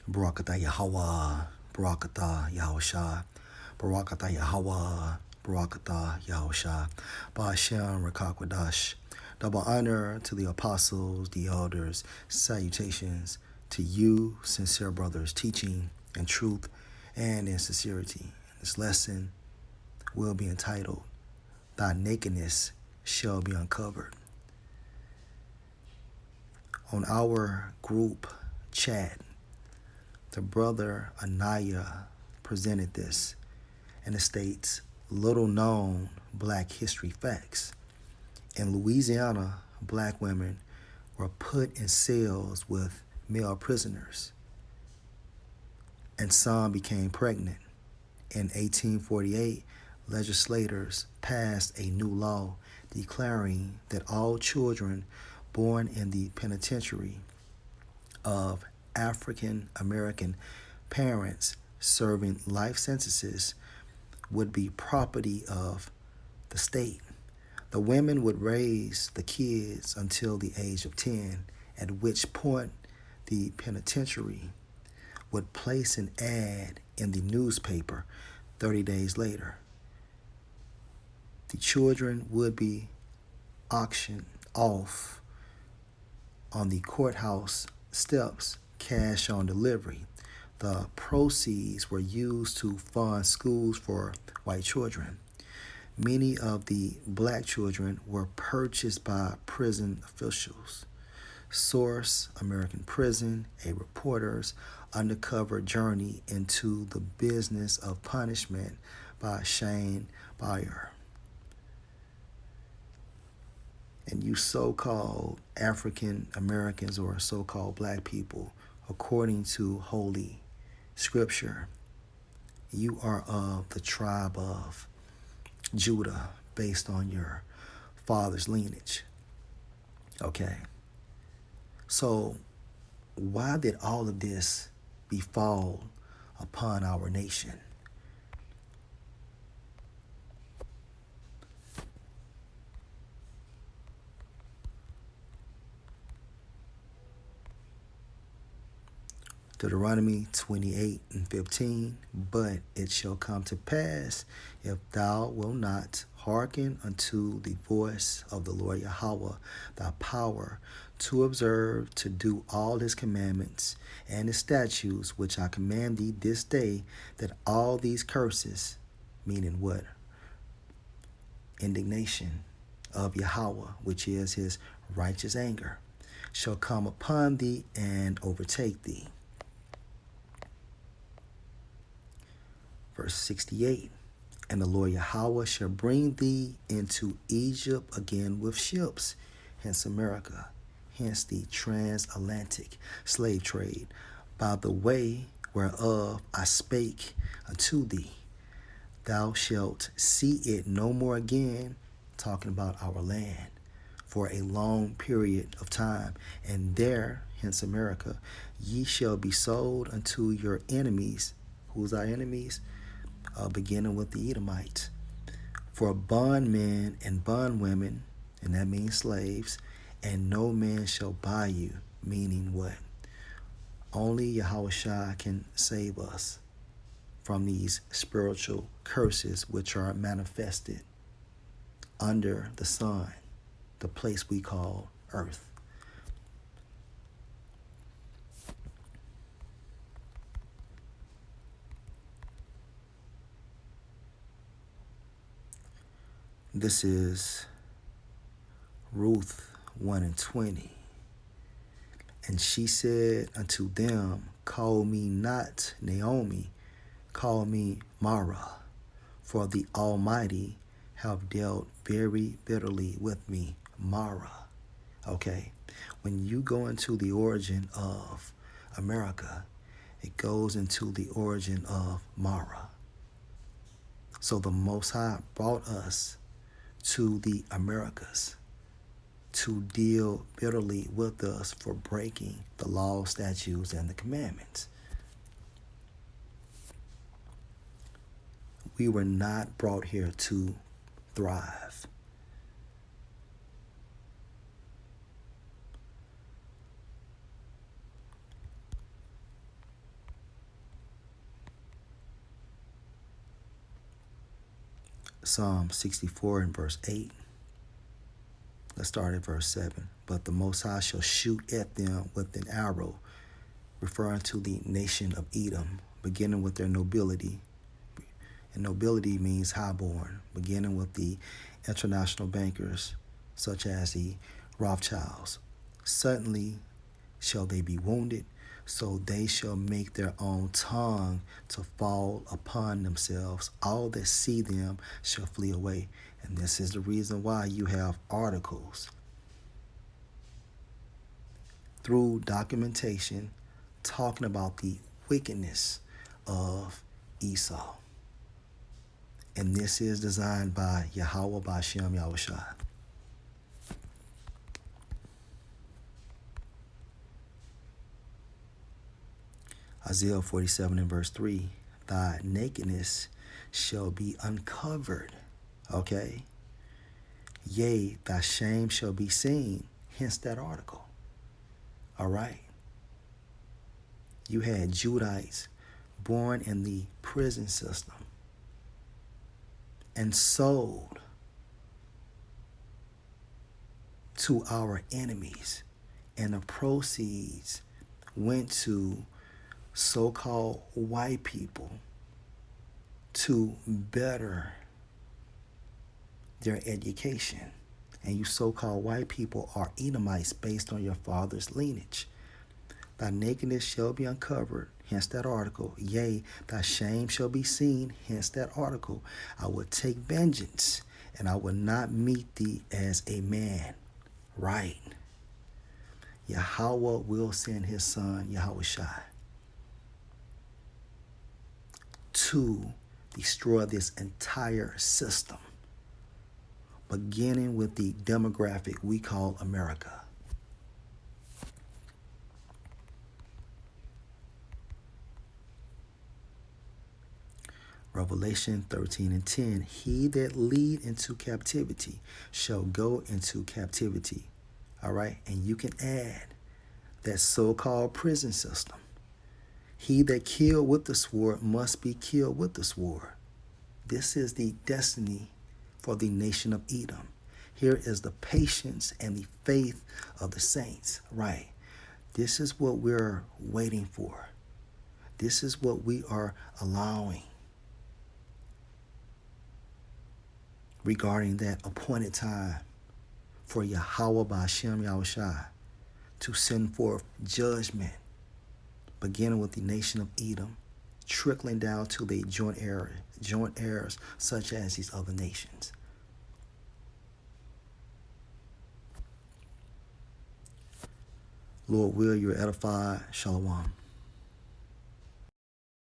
Barakatah Yahweh, Barakatah Yahushua, Barakatah Yahweh, Barakatah Yahushua, Ba'ashem Rakakwadash. Double honor to the apostles, the elders, salutations to you, sincere brothers, teaching in truth and in sincerity. This lesson will be entitled, Thy Nakedness Shall Be Uncovered. On our group chat, the brother Anaya presented this, and it states, little known black history facts. In Louisiana, black women were put in cells with male prisoners, and some became pregnant. In 1848, legislators passed a new law declaring that all children born in the penitentiary of African American parents serving life sentences would be property of the state. The women would raise the kids until the age of 10, at which point the penitentiary would place an ad in the newspaper 30 days later. The children would be auctioned off on the courthouse steps, cash on delivery. The proceeds were used to fund schools for white children. Many of the black children were purchased by prison officials. Source: American Prison, a reporter's undercover journey into the business of punishment by Shane Bayer. And you so-called African Americans or so-called black people, according to Holy Scripture, you are of the tribe of Judah based on your father's lineage. Okay. So why did all of this befall upon our nation? Deuteronomy 28:15, but it shall come to pass, if thou wilt not hearken unto the voice of the Lord Yahweh, thy power, to observe, to do all his commandments and his statutes, which I command thee this day, that all these curses, meaning what? Indignation of Yahweh, which is his righteous anger, shall come upon thee and overtake thee. Verse 68, and the Lord Yahweh shall bring thee into Egypt again with ships, hence America, hence the transatlantic slave trade, by the way whereof I spake unto thee. Thou shalt see it no more again, talking about our land, for a long period of time, and there, hence America, ye shall be sold unto your enemies. Who's our enemies? Beginning with the Edomites, for bondmen and bondwomen, and that means slaves, and no man shall buy you, meaning what? Only Yahushua can save us from these spiritual curses which are manifested under the sun, the place we call earth. This is Ruth 1:20. And she said unto them, call me not Naomi, call me Mara, for the Almighty have dealt very bitterly with me. Mara. Okay, when you go into the origin of America, it goes into the origin of Mara. So the Most High brought us to the Americas to deal bitterly with us for breaking the law, statutes, and the commandments. We were not brought here to thrive. Psalm 64 and verse 8. Let's start at verse 7. But the Most High shall shoot at them with an arrow, referring to the nation of Edom, beginning with their nobility. And nobility means highborn, beginning with the international bankers, such as the Rothschilds. Suddenly shall they be wounded, so they shall make their own tongue to fall upon themselves. All that see them shall flee away. And this is the reason why you have articles through documentation talking about the wickedness of Esau. And this is designed by Yahweh Bashem Yahushua. Isaiah 47 and verse 3, thy nakedness shall be uncovered. Okay? Yea, thy shame shall be seen. Hence that article. All right? You had Judites born in the prison system and sold to our enemies. And the proceeds went to so-called white people to better their education. And you so-called white people are Edomites based on your father's lineage. Thy nakedness shall be uncovered, hence that article. Yea, thy shame shall be seen, hence that article. I will take vengeance, and I will not meet thee as a man. Right. Yahweh will send his son, Yahushua, to destroy this entire system, beginning with the demographic we call America. Revelation 13 and 10, he that lead into captivity shall go into captivity. All right, and you can add that so-called prison system. He that killed with the sword must be killed with the sword. This is the destiny for the nation of Edom. Here is the patience and the faith of the saints. Right. This is what we're waiting for. This is what we are allowing regarding that appointed time for Yahweh Ba'Shem Yahushua to send forth judgment, beginning with the nation of Edom, trickling down to the joint heirs such as these other nations. Lord, will you're edified. Shalom.